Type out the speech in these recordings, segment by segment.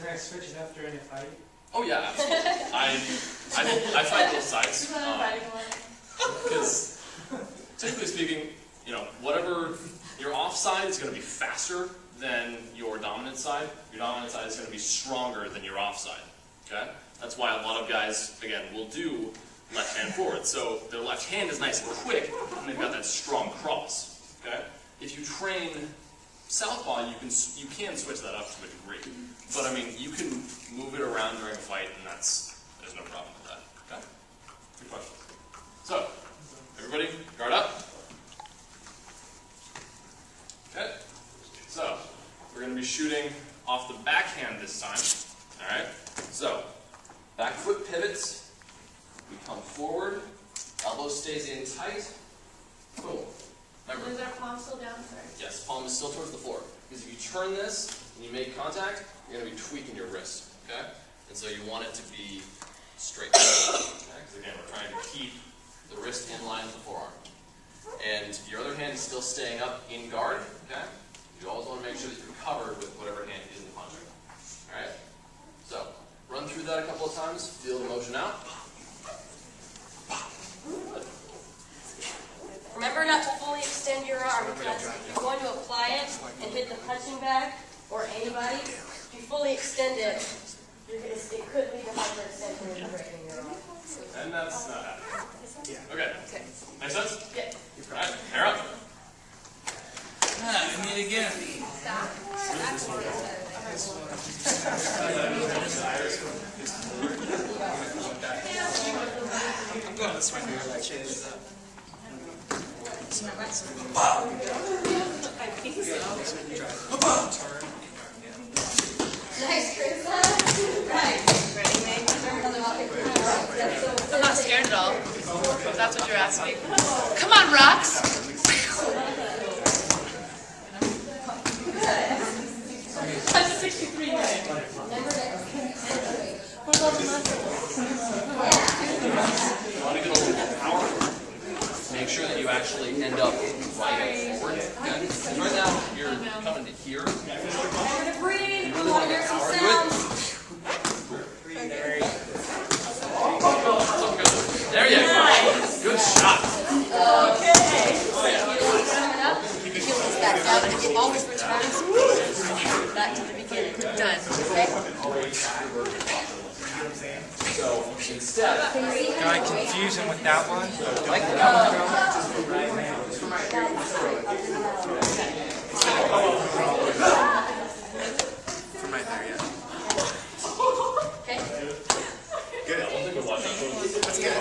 Can I switch it up during a fight? Oh yeah, absolutely. I fight both sides. Because typically speaking, you know, whatever your off side is going to be faster than your dominant side. Your dominant side is going to be stronger than your off side. Okay, that's why a lot of guys, again, will do left hand forward. So their left hand is nice and quick, and they've got that strong cross. Okay, if you train southpaw, you can switch that up to a degree. But I mean, you can move it around during a fight, and there's no problem with that. Okay, good question. So everybody, guard up. Okay, so we're going to be shooting off the backhand this time. All right, so back foot pivots. We come forward. Elbow stays in tight. Boom. Remember. Is our palm still down? Sorry. Yes, palm is still towards the floor. Because if you turn this and you make contact, you're going to be tweaking your wrist. Okay, and so you want it to be straight. Okay, because again, we're trying to keep the wrist in line with the forearm. And your other hand is still staying up in guard, okay? You always want to make sure that you're covered with whatever hand isn't punching. Alright? So, run through that a couple of times, feel the motion out. Good. Remember not to fully extend your arm, because if you're going to apply it and hit the punching bag, or anybody, if you fully extend it, it could lead to hyperextension and breaking your arm. And that's not happening. Okay. Make sense? Yeah. Alright, hair up. Ah, we meet again. I'm going this way. Change this up. Nice, Chris. Right. I'm not scared at all, if that's what you're asking. Come on, Rox! That's 63 minutes. You want to get a little power. Make sure that you actually end up right forward. Okay? Because right now, you're coming to here. Remember to breathe. We want to hear some sounds. There you go. Good shot. Okay. Coming up. Heels back down. And you always return back to the beginning. Done. Okay? So instead, Can I confuse him with that one? like that. From right there, yeah. Okay. Good. That's good.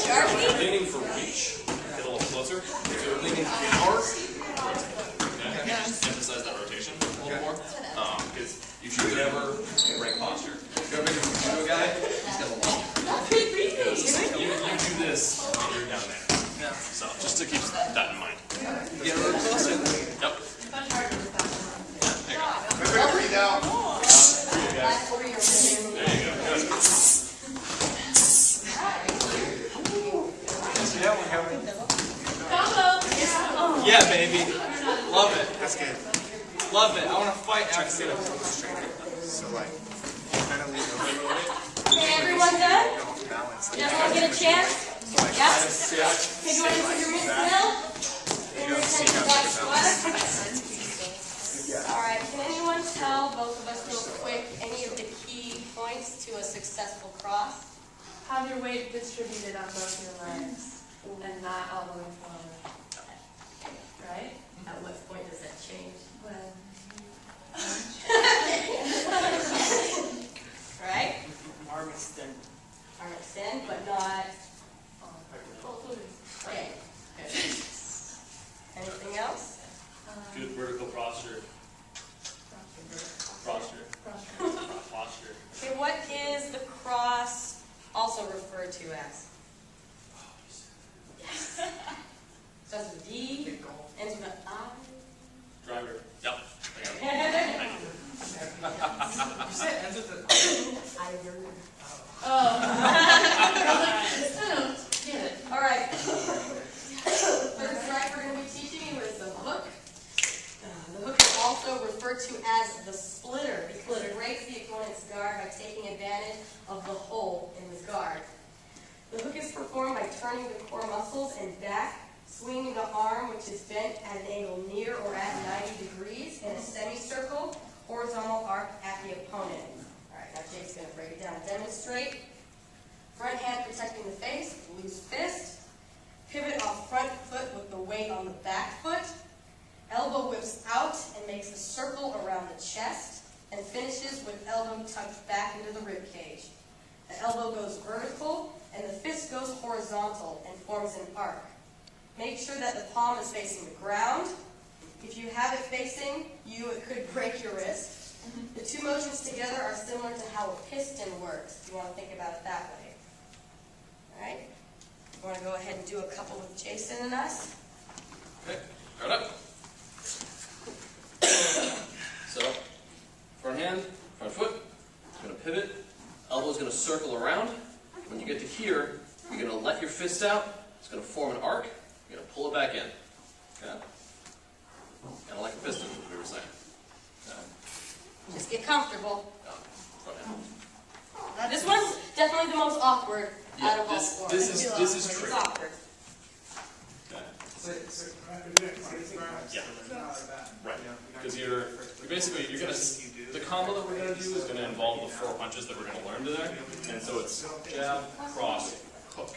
Good. Leaning for reach. Get a little closer. If you're leaning power, okay, just emphasize that rotation a little more. Because you should never break posture. If you're a big judo guy, he's got a long. You do this, and you're down there. Yeah. So just to keep that in mind. Get a little closer. Yep. There you go. Remember to breathe out. Over your wrist. There you go. Good. Yeah, we have it. Combo! Yeah, baby. Love it. That's good. Love it. I want to fight Try to after sit up this. straight. So like, kind of lean over a little bit. Okay, everyone done? Go off balance. Did everyone get a chance? So like, Yeah? kind of sit. Take your intermittent still. Intermittent back squat. Alright, can anyone tell both of us real quick any of the key points to a successful cross? Have your weight distributed on both your legs and not all the way forward. Right? At what point does that change? When Right? Arm extended. Arm extend, but not. Okay. Anything else? Good vertical posture. Posture. Posture. Okay, what is the cross also referred to as? Yes. Starts with D, ends with an I. Driver. referred to as the splitter because it breaks the opponent's guard by taking advantage of the hole in his guard. The hook is performed by turning the core muscles and back, swinging the arm, which is bent at an angle near or at 90 degrees in a semicircle, horizontal arc at the opponent. All right, now Jake's going to break it down. Demonstrate. Front hand protecting the face, loose fist. Pivot off front foot with the weight on the back foot. Elbow whips out and makes a circle around the chest and finishes with elbow tucked back into the rib cage. The elbow goes vertical and the fist goes horizontal and forms an arc. Make sure that the palm is facing the ground. If you have it facing you, it could break your wrist. The two motions together are similar to how a piston works, if you want to think about it that way. All right? You want to go ahead and do a couple with Jason and us? Okay, guard up. So, front hand, front foot, it's going to pivot, elbow's going to circle around. When you get to here, you're going to let your fist out, it's going to form an arc, you're going to pull it back in. Okay? Kind of like a piston, as we were saying. Okay. Just get comfortable. Front hand. This one's definitely the most awkward out of all four. This is It's tricky. awkward. Okay. Yeah. Right. Because you're basically you're gonna the combo that we're gonna do is gonna involve the 4 punches that we're gonna learn today, and so it's jab, cross, hook. So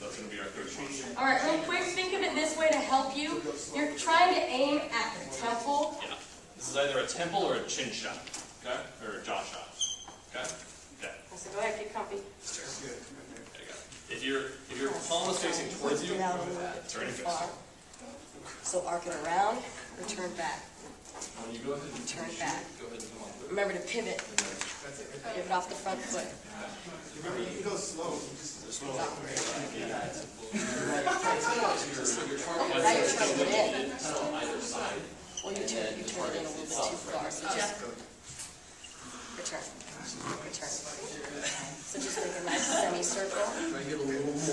that's gonna be our third punch. All right, real quick, think of it this way to help you. You're trying to aim at the temple. Yeah. This is either a temple or a chin shot. Okay? Or a jaw shot. Okay? Okay. So go ahead, get comfy. There you go. If your palm is facing towards you, Get out a little bit turn your too fist. far. So arc it around or turn back. When you go ahead and Turn back. go ahead and come on. Remember to pivot. Pivot off the front foot. Remember, you can go slow. You just Your target Now you're trying to get in. on either side. Well, you turn it in a little bit too far. So just return. Return. So just make a nice semicircle. Try to get a little more